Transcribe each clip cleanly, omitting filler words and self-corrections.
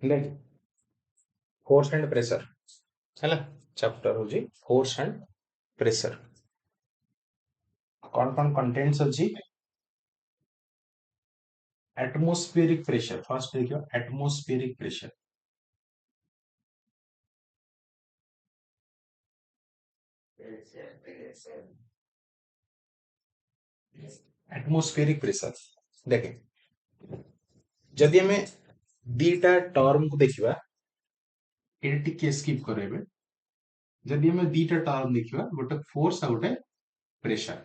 देख force and pressure है chapter हूँ फोर्स एंड प्रेशर कौन कौन कंटेंट्स अच्छी एटमोस्फेरिक प्रेशर फर्स्ट देखियो एटमोस्फेरिक प्रेशर एटमोस्फेरिक प्रेशर देखे जदि आम दीटा टर्म को देखा ये टिके स्किप करेबे जदि आम दीटा टर्म देखा गोटे फोर्स आ गोटे प्रेशर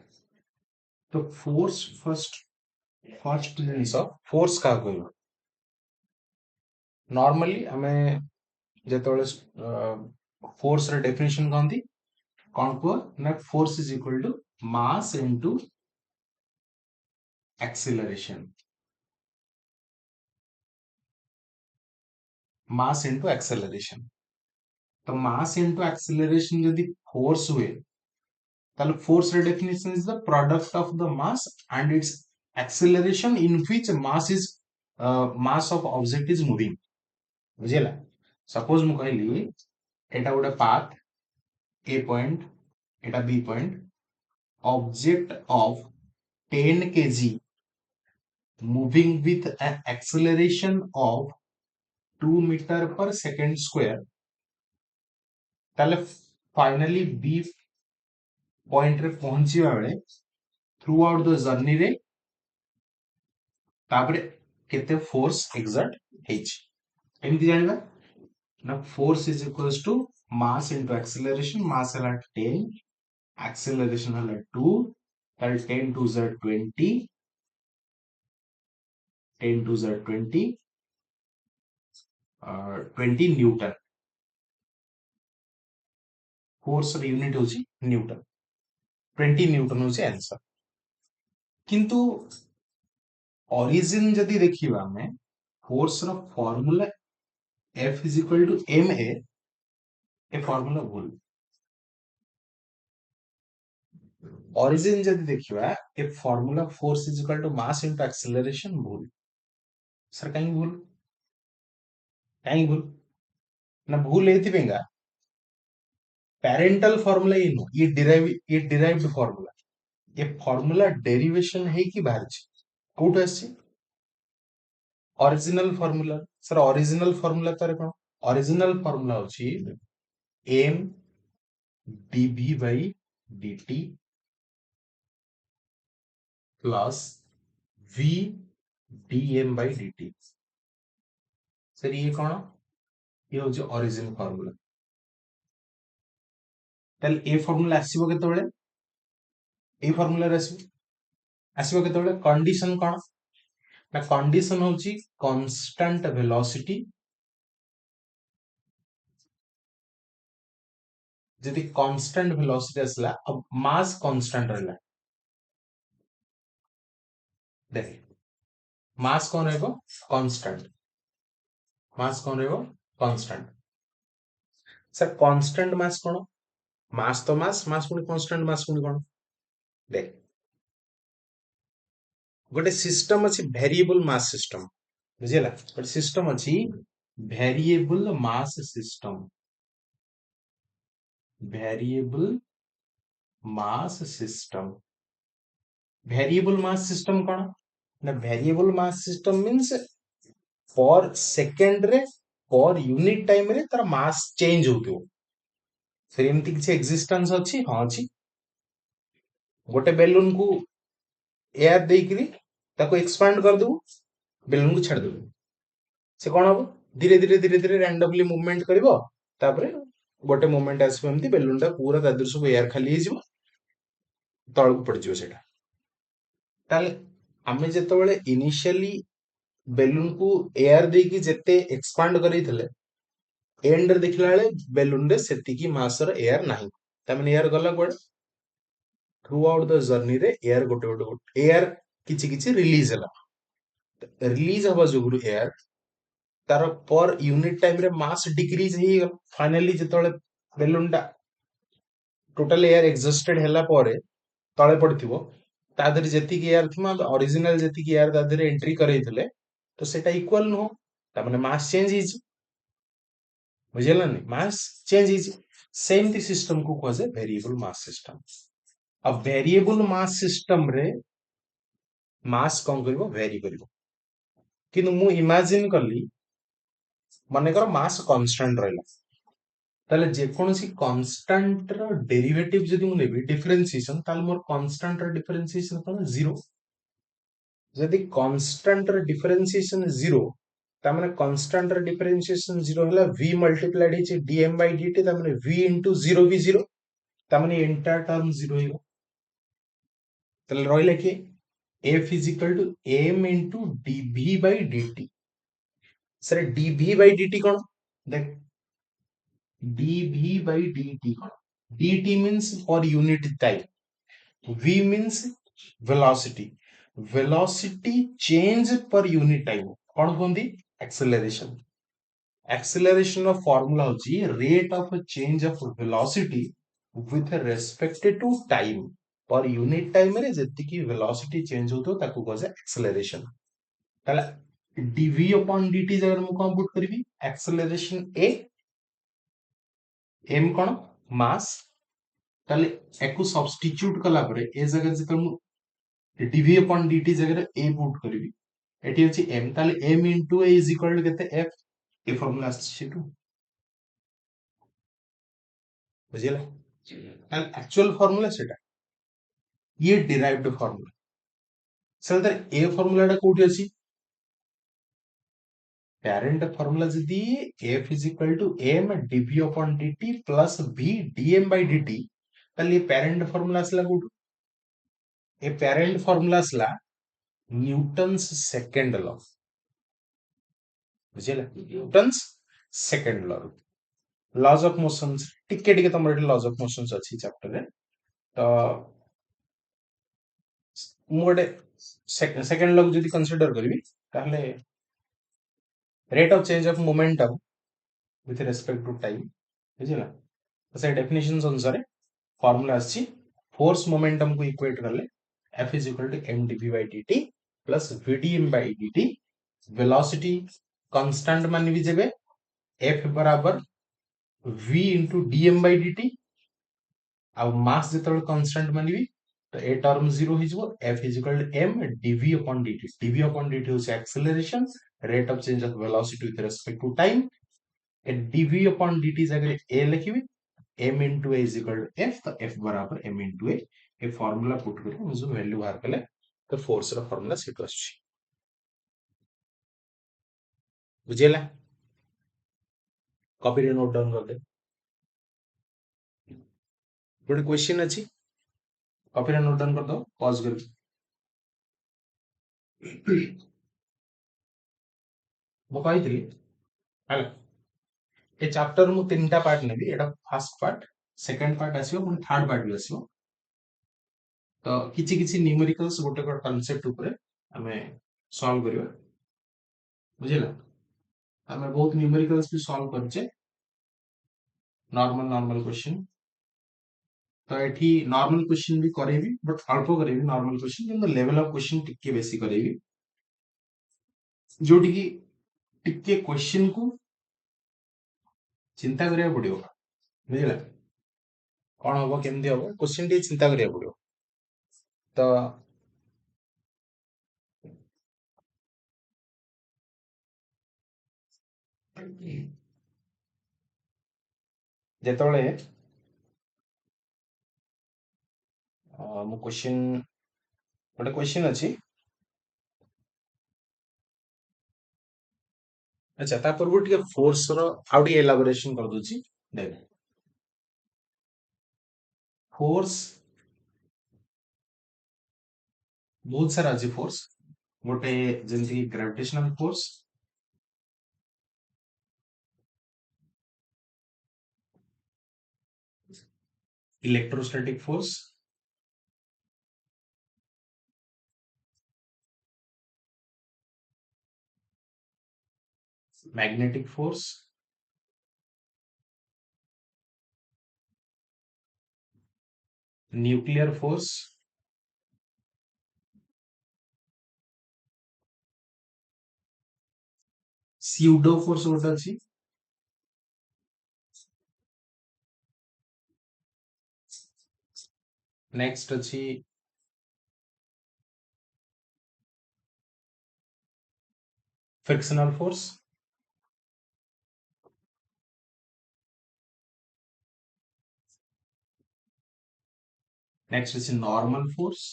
तो फोर्स फर्स्ट जिनस फोर्स क्या कह नॉर्मली आम जो फोर्स डेफिनेशन कहती कौन कह ना force is equal to mass into acceleration mass into acceleration तो मास इनटू एक्सेलरेशन यदि फोर्स हुए ताले फोर्स रे definition is the product of the mass and its acceleration in which mass of object is moving बुझेला suppose मु कहली एटा गोटे पाथ ए पॉइंट एटा B point object of 10 kg moving with an acceleration of 2 meter per second square ताले finally B point रे पहुंचीबा बेले through out the journey रे तापरे केते फोर्स एक्सर्ट हेछि एमति जानबा ना force is equals to mass into acceleration mass हला 10 एक्सेलरेशन हला 2 ताले 10 टू ज 20 10 टू ज 20 20 न्यूटन फोर्स र यूनिट होछि न्यूटन 20 न्यूटन होछि आंसर किंतु ओरिजिन जदि देखिबा हमें फोर्स रो formula F is equal to ma ए फार्मूला भूल ओरिजिन जदि देखिबा ए formula force is equal to mass into acceleration भूल सर कहीं भूल ना भूल एथि पेगा पेरेंटल फार्मूला ये डिराइव्ड फार्मूला ये फार्मूला डेरिवेशन है कि बाहर कोट आसी original formula sir original formula तार कोन ओरिजिनल फार्मूला होची m dv by dt plus v dm by dt sir ये कौन ये होची ओरिजिन फार्मूला ताल ए फार्मूला आसीबो केतेबेले ए फार्मूला रे आसीबो केतेबेले कंडीशन कोन ना कंडीशन होची कांस्टेंट वेलोसिटी जदि कांस्टेंट वेलोसिटी असला अब मास कांस्टेंट रहला देख मास कौन रहबो कांस्टेंट मास कौन रहबो कांस्टेंट सर कांस्टेंट मास कोन मास तो मास पुनी कांस्टेंट मास पुनी कोन देख गोटे सिस्टम अछि वेरिएबल मास सिस्टम बुझिला गोटे सिस्टम अछि variable mass system variable mass system variable mass system कोन ना variable mass system means per second रे पर यूनिट टाइम रे तार मास चेंज होतो फिर एमती किसी एक्जिस्टेंस अछि हां अछि गोटे बेलून को एयर देकरी ताको एक्सपांड कर दबु बेलून को छाड़ दबु से कोन हबो धीरे धीरे धीरे धीरे रैंडमली मूवमेंट करिवो तापरे गोटे मोमेंट आसबो एमती बेलून टा पूरा दादर सब एयर खाली हे जिवो तळक पड़ जिवो सेटा ताले आमे जेतबेले इनिशियली बेलून को एयर देकी जेते एक्सपांड करैथले एंड रे देखला बेले बेलून रे सेति की मास र एयर नाही तमने एयर गला code through out the journey रे एयर गोटे गोटे एयर किछि किछि रिलीज हला रिलीज हवा जोगुरु एयर तार पर यूनिट टाइम रे मास डिक्रीज हे गल फाइनली जेतबेले बेलून टा टोटल एयर एग्जॉस्टेड हला परे तळे पड़थिबो ता देर जेति की एयर थिमा ओरिजिनल जेति की एयर ता देर एंट्री करैथले तो सेटा इक्वल नो ता माने मास चेंज हिज बुझेला नहीं मास चेंज इज सेमती सिस्टम को कहुए वेरिएबल मास सिस्टम अब वेरिएबल मास सिस्टम रे मास कौन करिवो वेरी करिवो किंतु मु इमेजिन करली मानेकर मास कांस्टेंट रहला ताले जेकोसी कांस्टेंट रो डेरिवेटिव जदि मु नेबी डिफरेंशिएशन ताले मोर कांस्टेंट रो डिफरेंशिएशन कोन जीरो जदि कांस्टेंट रो डिफरेंशिएशन जीरो तामने कांस्टेंट रो डिफरेंशिएशन जीरो हला v multiplied is dm by dt तामने v into 0 भी जीरो तामने एंटायर टर्म जीरो हिबो ताले रहिला कि f is equal to m into dv by dt sir dv by dt कोन देख dv by dt cone dt means for unit time v means velocity velocity change per unit time cone कोंदी acceleration acceleration of formula होची rate of a change of velocity with respect to time per unit time रे जति की velocity change होतो ताकू कहजे acceleration ताला dv upon dt जगह मु कोन put करबी acceleration a m cone mass ताले एको सब्स्टिट्यूट कला परे ए जगह जत मु dv upon dt जगह a पुट करबी एटी होची m ताले m into a is equal to केते f ए फॉर्मूला आछि टू बुझिला एंड एक्चुअल फॉर्मूला सेटा ये derived formula sir a formula टा कोठी अछि parent formula जदि f is equal to m dv upon dt plus v dm by dt ताले parent formula असला कोठु ए parent formula असला न्यूटन्स सेकंड लॉ बुझिला Newton's second law laws of motions टिके टिके तमर लॉज ऑफ मोशंस अछि चैप्टर रे तो मु गोटे सेकंड लॉ जदि कंसीडर करबी ताहले rate of change of momentum with respect to time बुझिला तो से डेफिनेशंस अनुसार फार्मूला आछि फोर्स मोमेंटम को इक्वेट करले F is equal to m dv by dt plus vdm by dt velocity constant मान भी जेबे F बराबर v into dm by dt आ मास जेतल कांस्टेंट मानबी तो ए टर्म जीरो हो जिवो F is equal to m dv upon dt dv upon dt होस acceleration rate of change of velocity with respect to time ए dv upon dt जगह a लिखिबी m into a is equal to f तो f बराबर m into a A formula put करी जो value बाहर कले तो फोर्स रो फार्मूला सेट आछि बुझेला कॉपी रे नोट डाउन कर दे गोटे क्वेश्चन अछि कॉपी रे नोट डाउन कर दो पॉज कर मो कहितली हला ए चैप्टर मु तीनटा पार्ट नेबी एटा फर्स्ट पार्ट सेकंड पार्ट आसीबो पुनी थर्ड पार्ट भी आसीबो तो किछि किछि न्यूमेरिकल्स गोटे को कांसेप्ट ऊपर हमें सॉल्व करियो बुझिला हमें बहुत न्यूमेरिकल्स भी सॉल्व करछे नॉर्मल नॉर्मल क्वेश्चन तो एठी नॉर्मल क्वेश्चन भी करेबी बट अल्प करेबी नॉर्मल क्वेश्चन किंतु लेवल ऑफ क्वेश्चन टिके बेसी करेबी जोटी की टिके क्वेश्चन को चिंता करिया पड़ियो बुझिला कौन हबो केमदी हबो क्वेश्चन टी चिंता करिया पड़ियो तो जेतोळे मो क्वेश्चन गोटे क्वेश्चन अछि अच्छा ता पूर्व टिके फोर्स रो आउडी एलाबोरेशन कर दोची देख फोर्स बहुत सारा अछि फोर्स गोटे जेंति gravitational force electrostatic force magnetic force nuclear force pseudo force गोटे अछि नेक्स्ट अच्छी फ्रिक्शनल फोर्स, नेक्स्ट अच्छी नॉर्मल फोर्स,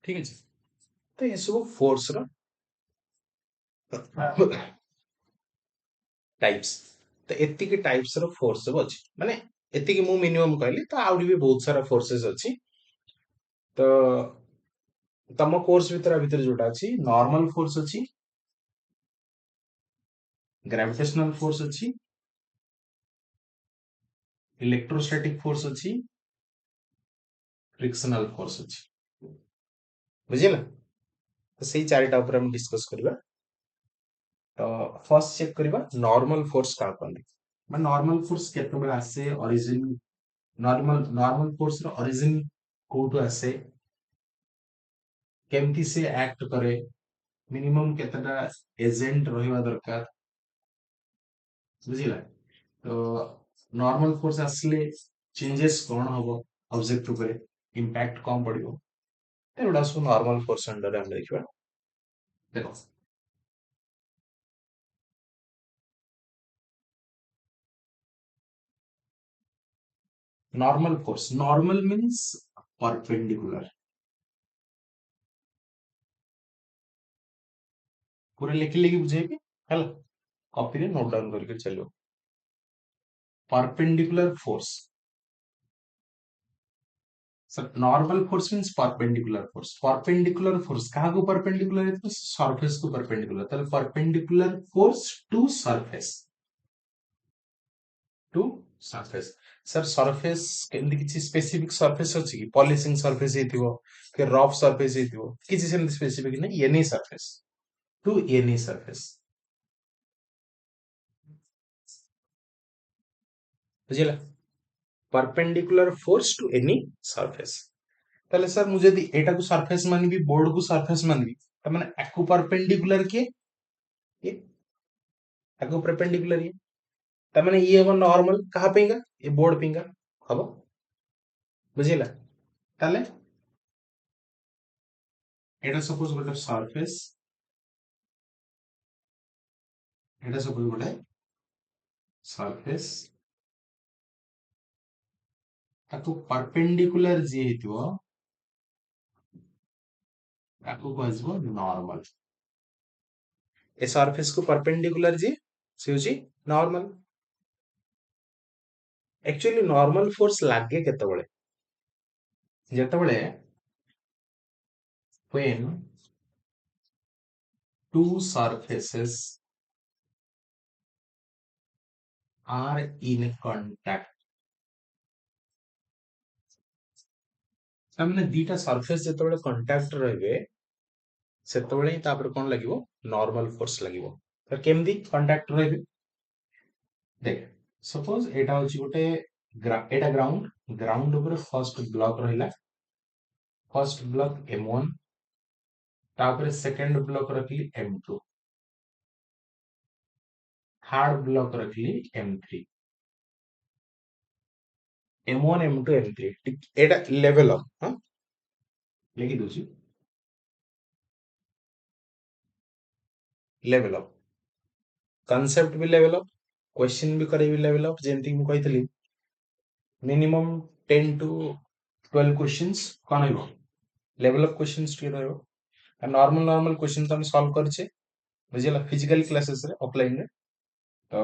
ठीक है जी। तो ये सब फोर्स रो टाइप्स। तो एतिकी टाइप्स रो फोर्स सब अछि माने एतिकी मु मिनिमम कहली तो आउडी भी बहुत सारा फोर्सेस अछि। तो तम कोर्स भितर जोटा अछि नॉर्मल फोर्स अछि, ग्रेविटेशनल फोर्स अछि, इलेक्ट्रोस्टैटिक फोर्स अछि, फ्रिक्शनल फोर्स अछि। बुझिला? तो सेही चारिटा ऊपर हम डिस्कस करबा। तो फर्स्ट चेक करबा नॉर्मल फोर्स का कहली। मैं नॉर्मल फोर्स केतेबेले आसे ओरिजिन नॉर्मल फोर्स रो ओरिजिन कोठु आसे, केमती से एक्ट करे, मिनिमम केतेटा एजेंट रहिबा दरकार, बुझिला? तो नॉर्मल फोर्स आसले चेंजेस कौन हबो ऑब्जेक्ट ऊपर, इंपैक्ट कौन पड़िबो, एगुड़ा सब नॉर्मल फोर्स अंडर हम देखिबा। देखो नॉर्मल मींस परपेंडिकुलर, पूरा लिख लेके बुझेबी हला, कॉपी रे नोट डाउन करके चलो। Perpendicular force, sir normal force means perpendicular force कहाँ को परपेंडिकुलर है तो सरफेस को परपेंडिकुलर, ताहले perpendicular force to surface, to surface. Sir surface केमती किछि स्पेसिफिक सरफेस अछि कि पॉलिशिंग सरफेस हेतिबो कि रफ सरफेस हेतिबो, किछि सेमती स्पेसिफिक नै, any surface to any surface, बुझिला? Perpendicular force to any surface. ताहले सर मु जदी एटा को सरफेस मानबी, बोर्ड को सरफेस मानबी, त माने एकु परपेंडिकुलर के ये, एकु परपेंडिकुलर ये, त माने ये हम नॉर्मल कहा पेगा, ये बोर्ड पेगा हबो, बुझिला? ताहले एटा सपोज गोटे सरफेस, एटा सपोज गोटे सरफेस, ताकू परपेंडिकुलर जे हेतिबो ताकू कहजबो नॉर्मल। ए सरफेस को परपेंडिकुलर जे से होची नॉर्मल। एक्चुअली नॉर्मल फोर्स लागे केतेबेले, जेतेबेले when two surfaces are in contact, ताମାନେ दीटा सरफेस जेतेबेले कांटेक्ट रहबे सेतेबेले तापर कोन लागिवो नॉर्मल फोर्स लागिवो। तर केमदी कांटेक्ट रहबे, देख सपोज एटा होची गोटे एटा ग्राउंड, ग्राउंड ऊपर फर्स्ट ब्लॉक रहिला, फर्स्ट ब्लॉक m1, तापर सेकंड ब्लॉक रखली m2, थर्ड ब्लॉक रखली m3, m1 m2 m3 एटा लेवल अप, हां लिखि दोची लेवल अप, कांसेप्ट भी लेवल अप, क्वेश्चन भी करे भी लेवल अप, जेमती मु कहितली मिनिमम 10 टू 12 क्वेश्चंस कोन हेबो लेवल अप क्वेश्चंस टी रहबो। नॉर्मल नॉर्मल क्वेश्चन तो हम सॉल्व करछे, बुझिला? फिजिकल क्लासेस रे ऑफलाइन रे। तो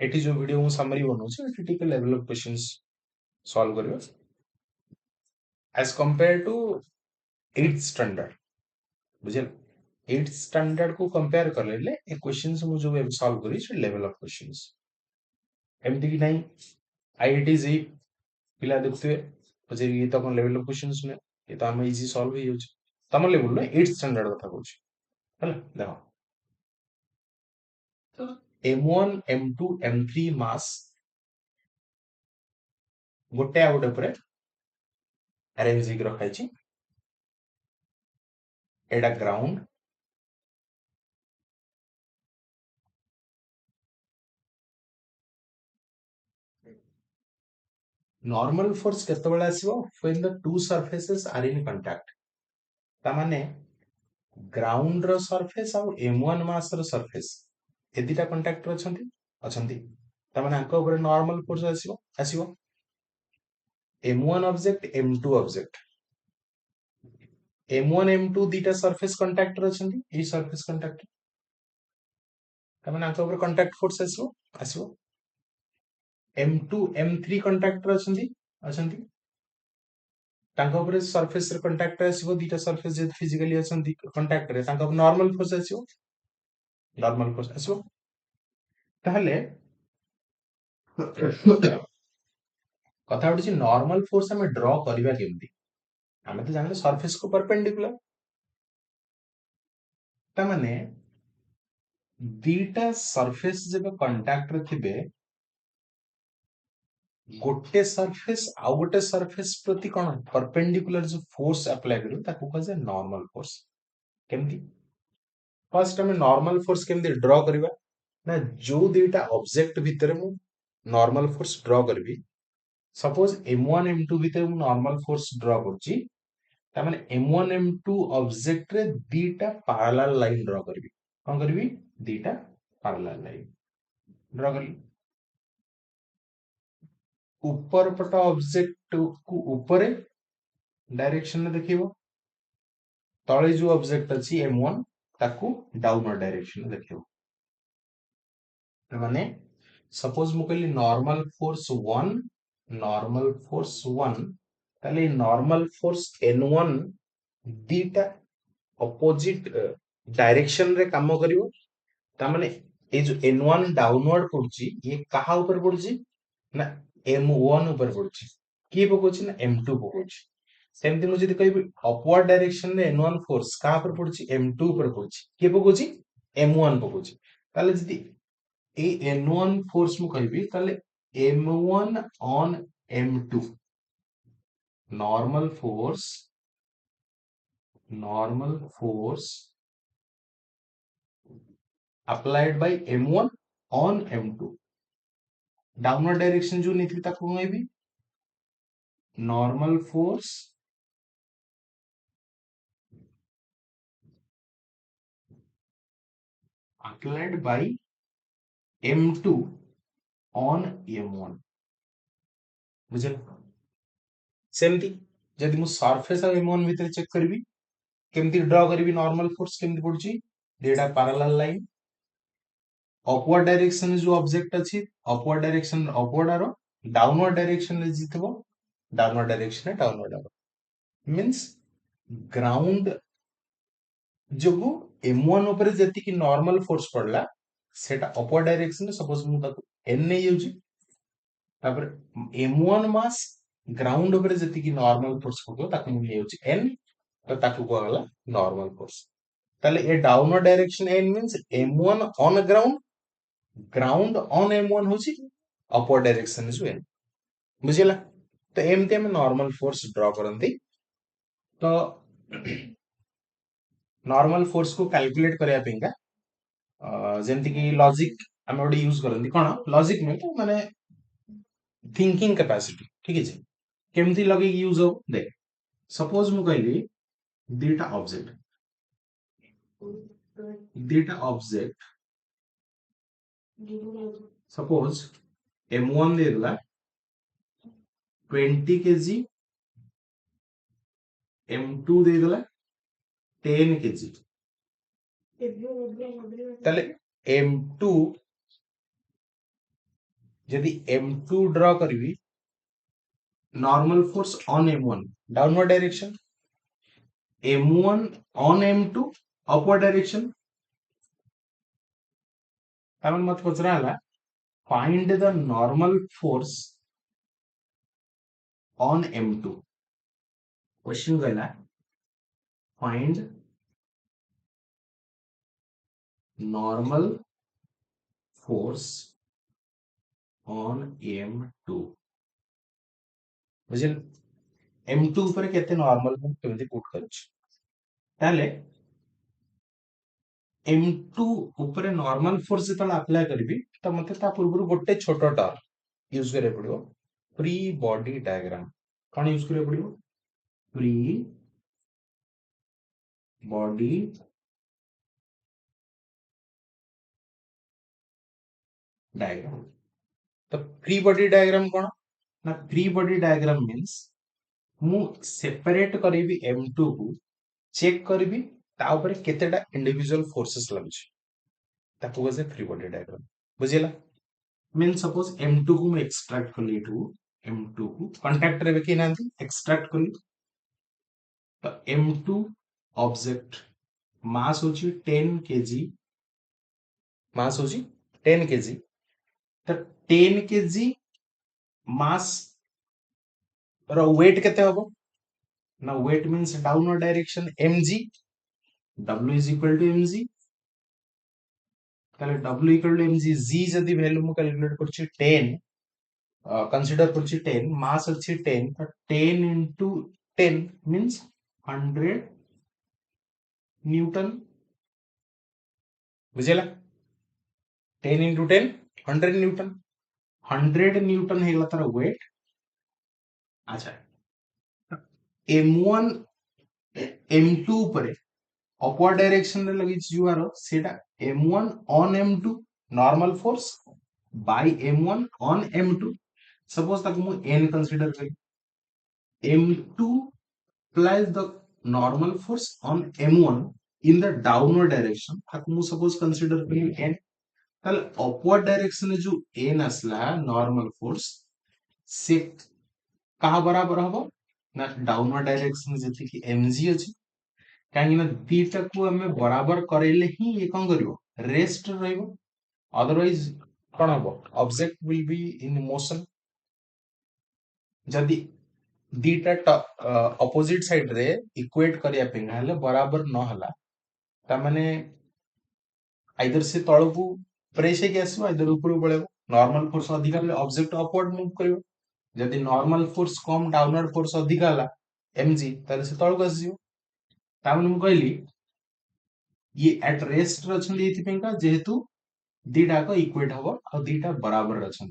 एटी जो वीडियो मु समरी बनौछि एटी टिके लेवल अप क्वेश्चंस सॉल्व करियो as compared to 8th standard, बुझिला? 8th स्टैंडर्ड को कंपेयर करले ए क्वेश्चंस मु जो सॉल्व करी से लेवल अप क्वेश्चंस, एमती कि नहीं आईआईटी जी पिला देखुए पचे ये तो अपन लेवल ऑफ क्वेश्चंस ने ये तो हम इजी सॉल्व ही होछ, तम लेवल ने 8th स्टैंडर्ड कथा कहूछ हला। देखो तो m1 m2 m3 मास गोटे आ गोटे ऊपर अरेंज ही रखा छी, एडा ग्राउंड, नॉर्मल फोर्स केतेबेले आसीबो when the two surfaces are in contact ता माने ग्राउंड रो सरफेस और m1 mass row surface A दिटा contact रो अछंती ता माने आंको ऊपर नॉर्मल फोर्स आसीबो आसीबो m1 object m2 object m1 m2 दिटा सरफेस कांटेक्ट रो ए सरफेस कांटेक्ट ता माने आंको ऊपर कांटेक्ट फोर्स आसीबो आसीबो m2 m3 कांटेक्ट रो अछंती तांको ऊपर सरफेस रे कांटेक्ट आसीबो दिटा सरफेस जे फिजिकली अछंती कांटेक्ट रे तांको नॉर्मल फोर्स आसीबो नॉर्मल फोर्स आसीबो ताहले कथा उठी नॉर्मल फोर्स हमें ड्रॉ करबा केमती हमें तो जानले सरफेस को परपेंडिकुलर ता माने दीटा सरफेस जब कांटेक्ट रे थिबे गोटे सरफेस आउ गोटे सरफेस प्रति कोन परपेंडिकुलर जो फोर्स अप्लाई करू ताको कह जे नॉर्मल फोर्स केमती फर्स्ट हमें नॉर्मल फोर्स केमती ड्रॉ करबा ना जो दीटा ऑब्जेक्ट भीतर मु नॉर्मल फोर्स ड्रॉ करबी सपोज m1 m2 भीतर मु नॉर्मल फोर्स ड्रॉ करची ता माने m1 m2 ऑब्जेक्ट रे दीटा पैरेलल लाइन ड्रॉ करबी कोन करबी दीटा पैरेलल लाइन ड्रॉ करली ऊपर पट ऑब्जेक्ट को ऊपर डायरेक्शन में देखिबो तळे जो ऑब्जेक्ट अछि m1 ताकू डाउनवर्ड डायरेक्शन में देखिबो माने सपोज मु कहली नॉर्मल फोर्स 1 ताले नॉर्मल फोर्स n1 दीटा अपोजिट डायरेक्शन रे काम करिवो ता माने ए जो n1 डाउनवर्ड पड़ची ये कहा ऊपर पड़ची ना m1 ऊपर पड़ची की पकोची ना m2 पकोची सेमती मु जदी कहबी अपवर्ड डायरेक्शन रे n1 फोर्स कहा पर पड़ची m2 ऊपर पड़ची की पकोची m1 पकोची ताले जदी ए n1 फोर्स मु कहबी ताले m1 on m2 normal force applied by m1 on m2 downward direction जो नहीं ताको कहबी normal force applied by m2 on m1 बुझल सेमती जदि मु सरफेस और m1 भीतर चेक करबी केमती ड्रॉ करबी नॉर्मल फोर्स केमती पड़ची डेटा पैरेलल लाइन अपवर्ड डायरेक्शन जो ऑब्जेक्ट अछि अपवर्ड डायरेक्शन अपवर्ड आरो डाउनवर्ड डायरेक्शन रे जितबो डाउनवर्ड डायरेक्शन रे डाउनवर्ड आरो मींस ग्राउंड जोगु m1 ऊपर जति की नॉर्मल फोर्स पड़ला सेटा अपवर्ड डायरेक्शन रे सपोज मु ताको n नै यूज तापर m1 मास ग्राउंड ऊपर जति की नॉर्मल फोर्स पड़ो ताको मु नै यूज n तो ताको कहला नॉर्मल फोर्स ताले ए downward direction n means m1 on ground on m1 होची अपवर्ड डायरेक्शन जो n बुझिला तो एमते हम नॉर्मल फोर्स ड्रॉ करंती तो नॉर्मल फोर्स को कैलकुलेट करया पेंगा जेमति की लॉजिक हम ओडी यूज करंती कोन लॉजिक में तो माने थिंकिंग कैपेसिटी ठीक है केमती लगे यूज हो देख सपोज मु कहली दीटा ऑब्जेक्ट सपोज m1 दे दिला 20 kg m2 दे दिला 10 kg ताले m2 यदि m2 ड्रॉ करबी normal force on m1 downward direction m1 on m2 upward direction तामन मत पचरा हला find the normal force on m2 question गला find normal force on m2 बुझिल m2 ऊपर केते नॉर्मल फोर्स केमती पुट करछ ताले m2 ऊपर नॉर्मल फोर्स जतला अप्लाई करबी त मते ता पूर्व गोटे छोटो टर्म यूज करे पड़ो प्री बॉडी डायग्राम कौन यूज करिया पड़िबो प्री बॉडी डायग्राम तो प्री बॉडी डायग्राम कौन ना प्री बॉडी डायग्राम मींस मु सेपरेट करेबी M2 को चेक करेबी ता ऊपर केतेटा इंडिविजुअल फोर्सेस लागुची ताको से फ्री बॉडी डायग्राम बुझिला मीन सपोज M2 को मैं एक्सट्रैक्ट कर लीटू M2 को कांटेक्ट रे बेकी नांती एक्सट्रैक्ट कर तो M2 ऑब्जेक्ट मास होची 10 केजी मास होची 10 केजी तो 10 केजी मास रो वेट केते हबो ना weight means downward direction mg w is equal to mg তাহলে w equal to mg g যদি ভ্যালু মু ক্যালকুলেট করছি 10 कंसीडर करछि 10 मास अछि 10 तो 10 into 10 means 100 न्यूटन बुझेला 10 into 10 100 न्यूटन 100 न्यूटन हेगला तार वेट अच्छा m1 m2 ऊपर अपवर्ड डायरेक्शन रे लगी जुआर सेटा m1 on m2 normal force by m1 on m2 suppose तक मु n कंसीडर करी m2 plus the normal force on m1 in the downward direction ताको मु सपोज कंसीडर करी n ताले अपवर्ड डायरेक्शन में जो n असला नॉर्मल फोर्स से कहा बराबर हबो ना डाउनवर्ड डायरेक्शन जति कि mg अछि काहे ना दीटा को हमें बराबर करेले ही ये कौन करिवो रेस्ट रहइबो अदरवाइज कौन हबो object will be in motion जदि दीटा अपोजिट साइड रे इक्वेट करिया पे हेले बराबर न हला ता माने आइदर से तळकू प्रेस हे आसो आइदर ऊपर पळेबो नॉर्मल फोर्स अधिक हले ऑब्जेक्ट अपवर्ड मूव करिवो जदि नॉर्मल फोर्स कम डाउनवर्ड फोर्स अधिक हला mg ताले से तळकू आसीयो ता माने मु कहली ये एट रेस्ट रछन एथिपेंका जेहेतु दीटा को इक्वेट हबो आ दीटा बराबर रछन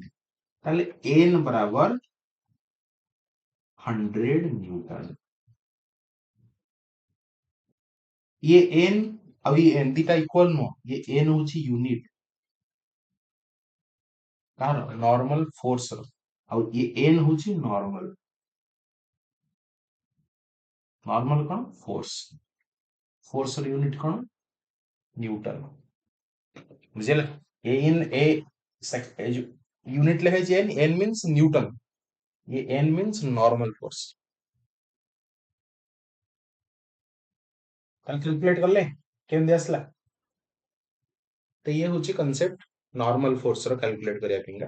ताले n बराबर 100 न्यूटन ये n अभी n दीटा इक्वल नो ये n होची यूनिट कार नॉर्मल फोर्स और ये n होची नॉर्मल नॉर्मल कौन फोर्स फोर्स र यूनिट कौन न्यूटन बुझेला ए इन ए जो यूनिट लेखे जे n मींस न्यूटन ये n means normal force calculate कर ले केम आसला तो ये होची कांसेप्ट नॉर्मल फोर्स रो कैलकुलेट करिया पिंगा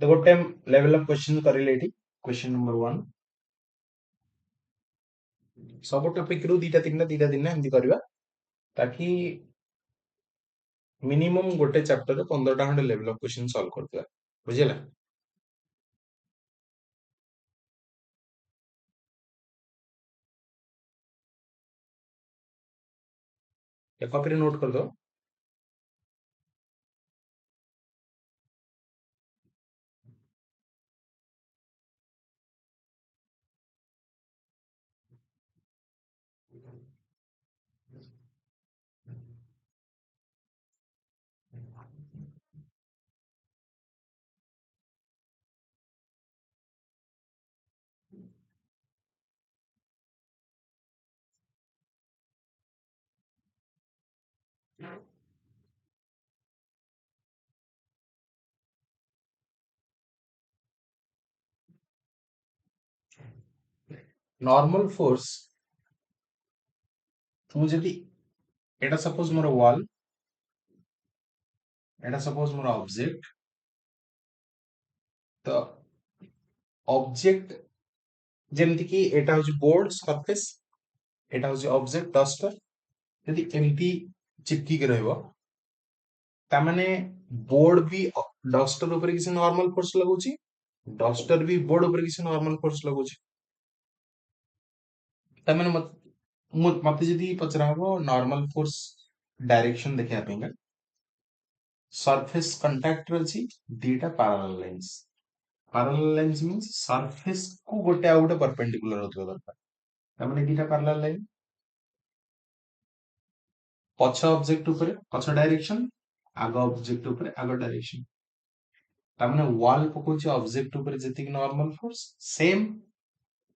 तो गोटे लेवल ऑफ क्वेश्चन करिले एठी क्वेश्चन नंबर 1 सब टॉपिक रु दीटा दिन एमती करबा ताकि मिनिमम गोटे चैप्टर रे 15 टा खंडे लेवल ऑफ क्वेश्चन सॉल्व करबा बुझिला या कॉपी रे नोट कर दो नॉर्मल फोर्स तू जदी एटा सपोज मोर वॉल एटा सपोज मोर ऑब्जेक्ट तो ऑब्जेक्ट जेमति कि एटा होची बोर्ड सरफेस एटा होची ऑब्जेक्ट डस्टर यदि एमपी चिपकी के रहबो ता माने बोर्ड भी डस्टर ऊपर किसी नॉर्मल फोर्स लगुची डस्टर भी बोर्ड ऊपर किसी नॉर्मल फोर्स लगुची ता माने मत जदी पचरा हो नॉर्मल फोर्स डायरेक्शन देखिया पेंगा सरफेस कांटेक्ट रची दीटा parallel lines parallel lines means surface को गोटे आउ गोटे perpendicular होतबा दरकार तामाने दीटा parallel line पछ ऑब्जेक्ट ऊपर पछ डायरेक्शन आग ऑब्जेक्ट ऊपर आग डायरेक्शन तामाने वॉल पकोछि ऑब्जेक्ट ऊपर जति नॉर्मल फोर्स सेम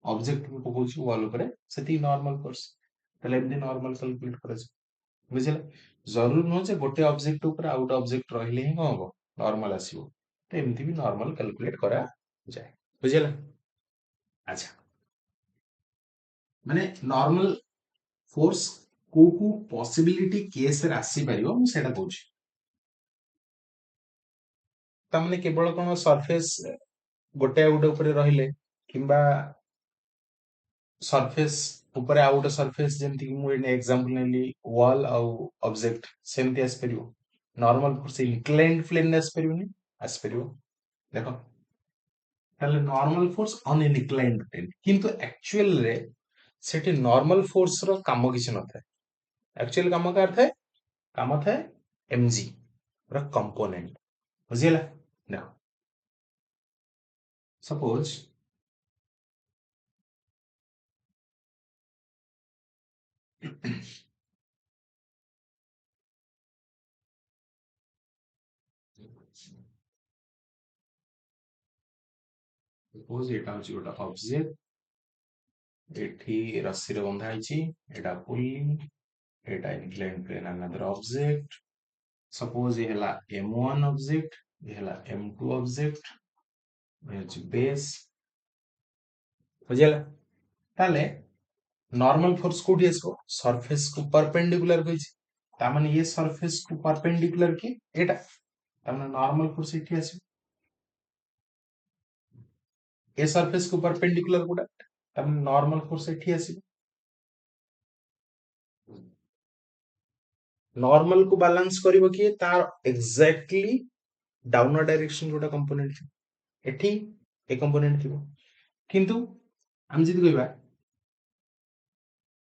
ऑब्जेक्ट को पकोछि वॉल ऊपर सेति नॉर्मल फोर्स तले एमदी नॉर्मल कैलकुलेट करा बुझिले जरूर नुह जे गोटे ऑब्जेक्ट ऊपर आउ गोटे ऑब्जेक्ट रहिले ही हम नॉर्मल आसीबो तो एमती भी नॉर्मल कैलकुलेट करा जाए बुझिले अच्छा माने नॉर्मल फोर्स को पॉसिबिलिटी केस रे आसी परियो मु सेटा कहूची तामने केवल कोन सरफेस गोटे गोटे ऊपर रहिले किंबा सरफेस ऊपर आउ गोटे सरफेस जेमति कि मु एग्जांपल नेली वॉल आउ ऑब्जेक्ट सेमति आसी परियो नॉर्मल फोर्स इंक्लाइंड प्लेन आसी परियोनी आसी परियो देखो ताले normal force on an inclined plane किंतु एक्चुअल रे सेठी नॉर्मल फोर्स रो काम किछ न थाए एक्चुअल काम का अर्थ है काम थाए mg रो कंपोनेंट बुझिला देखो सपोज सपोज एटा होची गोटा ऑब्जेक्ट एठी रस्सी रे बंधा आइची एटा पुली एटा inclined plane another object suppose ये हला m1 ऑब्जेक्ट ये हला m2 ऑब्जेक्ट ये होची बेस बुझिला ताले नॉर्मल फोर्स कोठी आसो सरफेस को परपेंडिकुलर कहिछि ता माने ये सरफेस को परपेंडिकुलर के एटा ता माने नॉर्मल फोर्स एठी आसी ए सरफेस को परपेंडिकुलर कोटा ता माने नॉर्मल फोर्स एठी आसी नॉर्मल को बैलेंस करिवो कि तार एग्जैक्टली डाउनवर्ड डायरेक्शन जोटा कंपोनेंट एठी ए कंपोनेंट थिबो किंतु हम जदि कहबा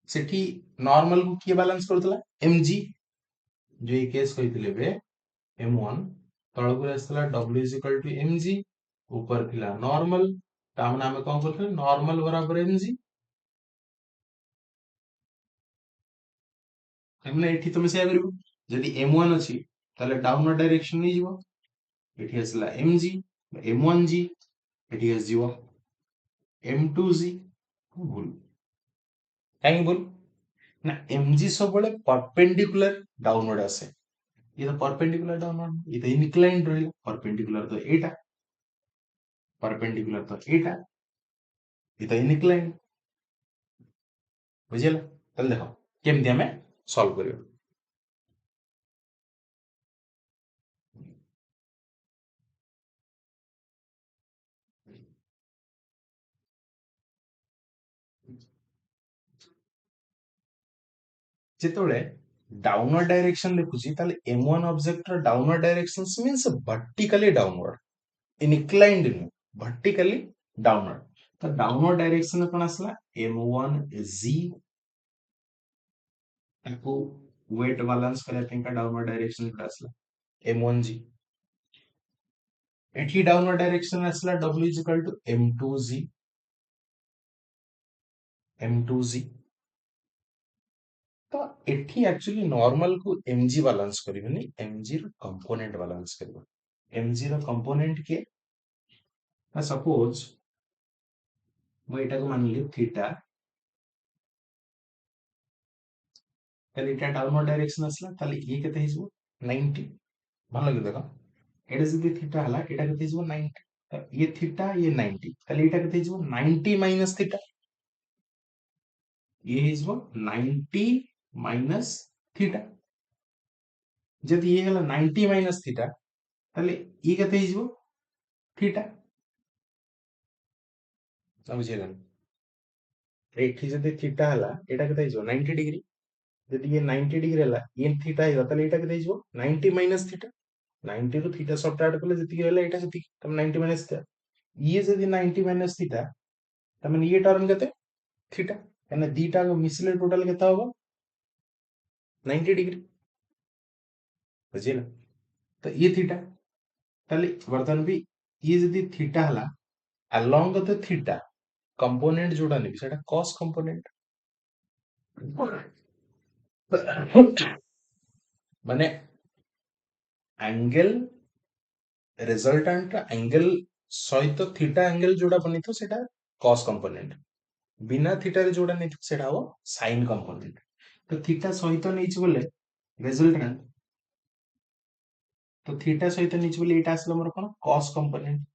सेठी नॉर्मल को किए बैलेंस करतला mg जो ये केस कहितले बे m1 तळକୁ आसला w mg ऊपर थिला नॉर्मल ता माने हम कोन करथले नॉर्मल बराबर mg हमने एठी तुम से करिवो जदि m1 अछि ताले डाउनवर्ड डायरेक्शन नै जीवो एठी आसला mg m1g एठी आस जीवो m2g भूल काहे भूल ना mg सबले परपेंडिकुलर डाउनवर्ड आसे ये तो परपेंडिकुलर डाउनवर्ड ये तो इंक्लाइंड रहिला परपेंडिकुलर तो एटा परपेंडिकुलर तो एटा ये तो इंक्लाइंड बुझिला तले देखो केमति हमें सॉल्व करियो जेतोळे डाउनवर्ड डायरेक्शन देखुची ताले m1 ऑब्जेक्ट रो downward directions means vertically downward inclined नु वर्टिकली डाउनवर्ड तो डाउनवर्ड डायरेक्शन कोन आसला m1 z ताको वेट बैलेंस करे पेंका डाउनवर्ड डायरेक्शन कोन आसला m1 g एठी डाउनवर्ड डायरेक्शन आसला w m2 z m2 z तो एठी एक्चुअली नॉर्मल को mg बैलेंस करिवनी mg रो कंपोनेंट बैलेंस करिवो mg रो कंपोनेंट के सपोज मु एटा को मानली थीटा ताले एटा डाउनवर्ड डायरेक्शन आसला ताले ये केते हिजबो 90 भलो कि देखो एटा जदी थीटा हला एटा केते हिजबो 90 तो ये थीटा ये 90 ताले एटा केते हिजबो 90 माइनस थीटा ये हिजबो 90 माइनस थीटा जदी ये हला 90 माइनस थीटा ताले ये केते हिजबो थीटा समझिलन एठी जदी थीटा हला एटा केते हिजबो 90 डिग्री जदी ये 90 डिग्री हला ये थीटा हिजबो ताले एटा केते हिजबो 90 माइनस थीटा 90 ରୁ थीटा सब्ट्रैक्ट कले जति गेला एटा जति तम 90 माइनस थीटा ये जदी 90 माइनस थीटा तम ये टर्म केते थीटा यानी दीटा को मिसले टोटल केता होबो 90 डिग्री बुझिला तो ये थीटा ताले वर्तमान भी ये जदी थीटा हला along द थीटा कंपोनेंट जोड़ा नहीं सेटा cos कंपोनेंट माने एंगल रिजल्टेंट एंगल सहित थीटा एंगल जोड़ा बनी तो सेटा cos कंपोनेंट बिना थीटा रे जोड़ा नहीं तो सेटा हो sin कंपोनेंट तो थीटा सहित नहीं बोले रिजल्टेंट तो थीटा सहित नहीं बोले एटा आसला मोर कोन cos कंपोनेंट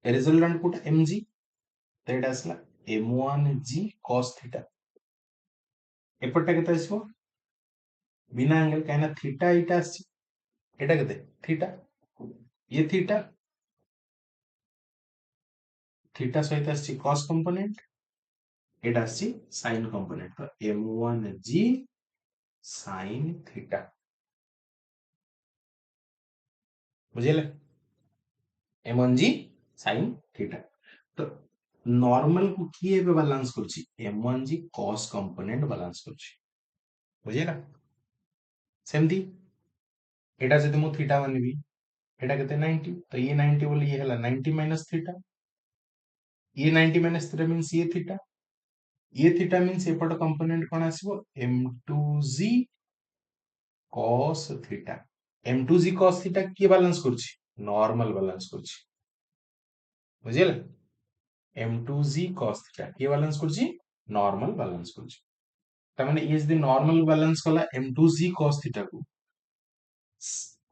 रिजल्टेंट कोटा mg तो एटा आसला m1g cos थीटा एपटा केते आसबो बिना एंगल कहना थीटा एटा आसी एटा केते थीटा ये थीटा थीटा सहित आसी cos कंपोनेंट एटा आसी sin कंपोनेंट तो m1g sin थीटा बुझिले m1g sin थीटा तो नॉर्मल को किए पे बैलेंस करछि m1g cos कंपोनेंट बैलेंस करछि बुझिला सेमती एटा जदि मु थीटा मानबी एटा केते 90 तो ये 90 बोले ये हला 90 माइनस थीटा ये 90 माइनस थीटा मींस ये थीटा मींस एपट कंपोनेंट कोन आसीबो m2g cos theta m2g cos theta के बैलेंस करछि नॉर्मल बैलेंस करछि बुझिले m2g cos थीटा के बैलेंस करछि नॉर्मल बैलेंस करछि त माने ये जदि नॉर्मल बैलेंस कला m2g cos थीटा को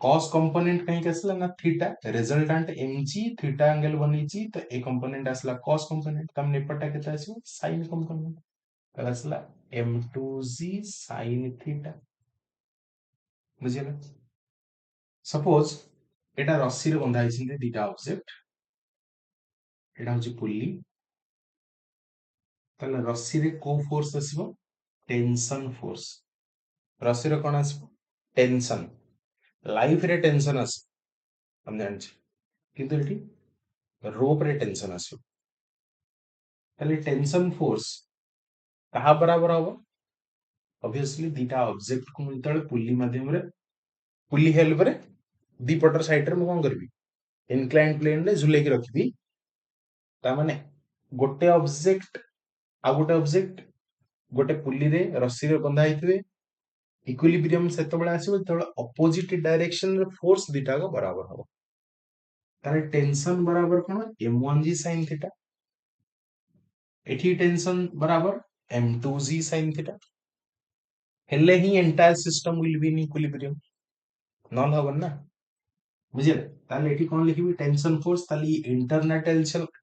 cos कंपोनेंट कहीं आसला ना theta resultant mg theta angle बनीची तो ए कंपोनेंट आसला cos कंपोनेंट तम नेपटा केता आसीबो sin कंपोनेंट तो आसला m2g sin थीटा बुझिला सपोज एटा रस्सी रे बंधा हिसिंदे दीटा ऑब्जेक्ट एटा होची पुल्ली तले रस्सी रे को फोर्स आसीबो टेंशन फोर्स रस्सी रे कोन आसीबो टेंशन लाइफ रे टेंशन आसी हम जानछि किंतु एठी रोप रे टेंशन आसीबो ताले टेंशन फोर्स कहा बराबर हबो ऑब्वियसली दीटा ऑब्जेक्ट को मुतले पुल्ली माध्यम रे पुल्ली हेल्प रे दी पटर साइड रे मु कोन करबी इनक्लाइन प्लेन रे झुले के रखबी ता माने गोटे ऑब्जेक्ट आ गोटे पुल्ली रे रस्सी रे बंधा हितबे इक्विलिब्रियम सेतबेला आसीबो तबेला अपोजिट डायरेक्शन रे फोर्स दीटा को बराबर हबो ताले टेंशन बराबर कोन m1g sin थीटा एठी टेंशन बराबर m2g sin थीटा हेले ही entire system will be in equilibrium नॉन हबन ना बुझिले ताले एठी कोन लिखिबी टेंशन फोर्स ताले इंटरनल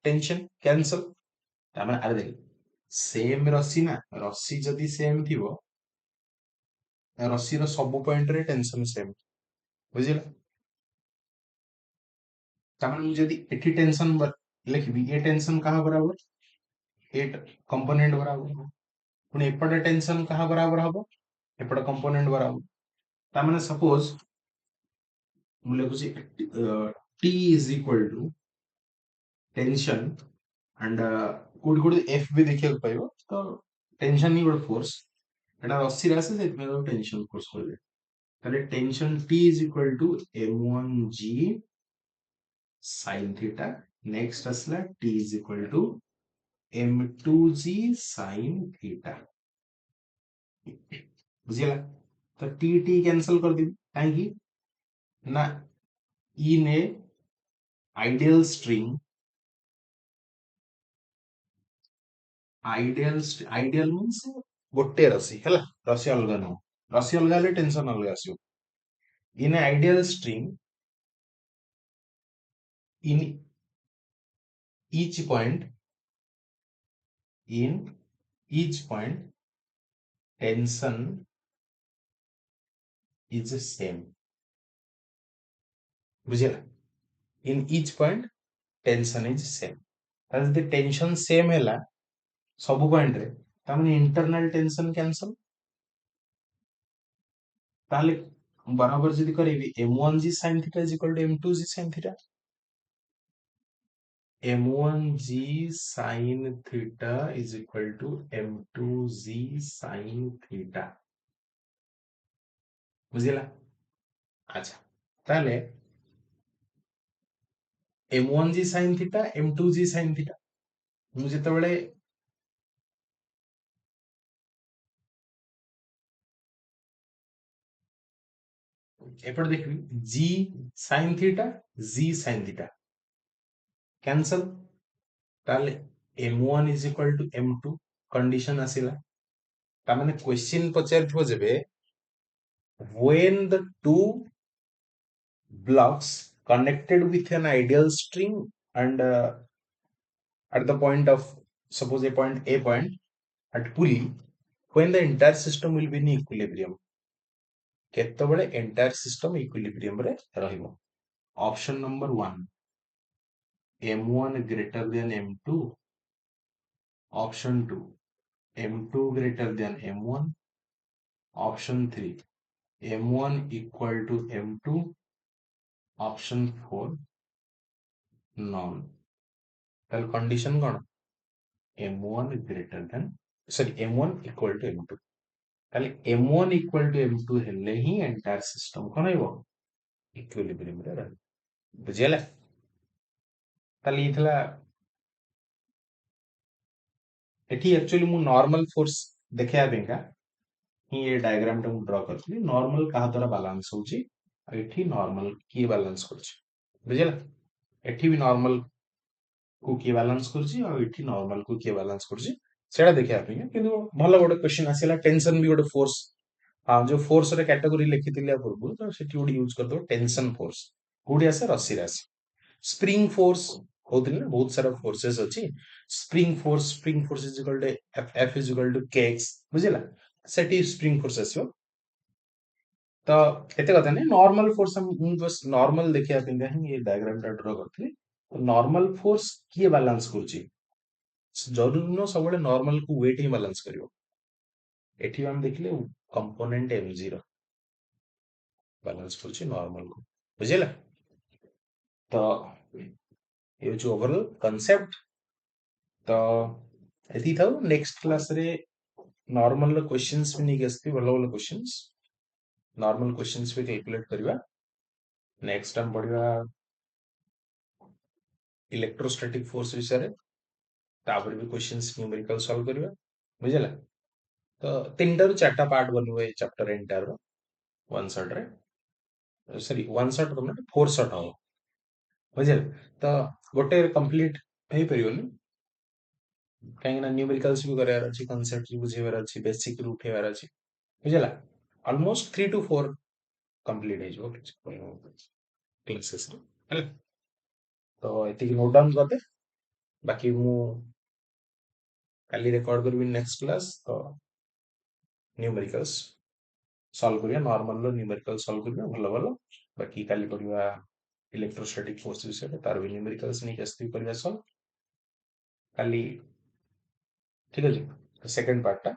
टेंशन कैंसल तामे अरे देख सेम रस्सी ना रस्सी जदी सेम थिबो रस्सी रो सब पॉइंट रे टेंशन सेम बुझिले तामे मु जदी एठी टेंशन लिखिबी ये टेंशन कहा बराबर ए कंपोनेंट बराबर पुणी एपटे टेंशन कहा बराबर हबो एपटे कंपोनेंट बराबर ता माने सपोज मु लिखुची t is equal to tension and कोड कोड f भी देखिया पाइबो तो टेंशन ही गोटे फोर्स एटा रस्सी रासे से टेंशन फोर्स कहले ताले tension t is equal to m1g sin theta next असला t is equal to m2g sin theta बुझिला तो टी टी कैंसल कर दी कहीं ना in a ideal string ideal means गोटे रसी हैला रसी अलग न रसी अलग ले टेंशन अलग आसीयो in a ideal string in in each point tension is same बुझिला in each point tension is same ताजे टेंशन सेम हैला सब पॉइंट रे तामने इंटरनल टेंशन कैंसल ताले बराबर जदी करेबी m1g sin theta is equal to m2g sin theta m1g sin theta is equal to m2g sin theta बुझिला अच्छा ताले m1g sin theta m2g sin theta मु जेतेबेले एपट देखबी g sin theta g sin theta cancel ताले m1 is equal to m2 condition आसिला ता माने क्वेश्चन पचारथिबो जेबे when the two blocks connected with an ideal string and at the point of suppose a point at pulley when the entire system will be in equilibrium केतबेले entire system equilibrium रे रहिबो option number 1 m1 greater than m2 option 2 m2 greater than m1 option 3 m1 equal to m2 option 4 non ताल condition cone m1 greater than sorry m1 equal to m2 ताले m1 equal to m2 हेले ही entire system कोन हेबो equilibrium रे रहबो बुझियला ताले इथला एठी एक्चुअली मु नॉर्मल फोर्स देखिया बेंका ही ये डायग्राम टा मु ड्रा करथि नॉर्मल कहा द्वारा बैलेंस होची एठी नॉर्मल की बैलेंस करछि बुझियला एठी भी नॉर्मल को किए बैलेंस करछि और एठी नॉर्मल को किए बैलेंस करछि सेडा देखिया पे किंतु भलो गोटे क्वेश्चन आसीला टेंशन भी गोटे फोर्स हां जो फोर्स रे कैटेगरी लिखितिले पूर्व तो सेठी गोटे यूज कर दो टेंशन फोर्स कोडी आसे रस्सी राशि स्प्रिंग फोर्स कहते ना बहुत सारा फोर्सेस अच्छी spring force is equal to F is equal to K X बुझिला सेठी स्प्रिंग फोर्स आसीबो तो एते कथा नहीं नॉर्मल फोर्स हम बस नॉर्मल देखिया पे ये डायग्राम टा ड्रा करथि नॉर्मल फोर्स किए बैलेंस करछि जरूरी न सब नॉर्मल को वेट ही बैलेंस करियो एठी हम देखले कंपोनेंट m0 बैलेंस करछि नॉर्मल को बुझिला तो ये जो ओवरऑल कांसेप्ट तो एती थाउ नेक्स्ट क्लास रे नॉर्मल क्वेश्चंस भी नहीं गस्ती भलो भलो क्वेश्चंस नॉर्मल क्वेश्चंस भी कैलकुलेट करबा नेक्स्ट टाइम पढ़िबा इलेक्ट्रोस्टैटिक फोर्स विषय रे तापर भी क्वेश्चंस न्यूमेरिकल सॉल्व करबा बुझला तो तीनटा रु चारटा पार्ट बनबो ए चैप्टर एंटायर रो वन शॉट रे सॉरी वन शॉट तो मतलब फोर शॉट हो बुझल तो गोटे कंप्लीट हे परियोनी कहीं ना न्यूमेरिकल्स भी करार अछि कांसेप्ट भी बुझेबार अछि बेसिक रू उठेबार अछि बुझला ऑलमोस्ट 3 to 4 कंप्लीट हे जो क्लासेस रे तो एति नोट डाउन करते बाकी मु काली रिकॉर्ड करबी नेक्स्ट क्लास तो न्यूमेरिकल्स सॉल्व करिया नॉर्मल लो न्यूमेरिकल सॉल्व करिया भलो भलो बाकी काली पढ़िबा इलेक्ट्रोस्टैटिक फोर्स विषय तार भी न्यूमेरिकल्स नहीं केस्ती करिया सॉल्व काली ठीक है जी सेकंड पार्ट टा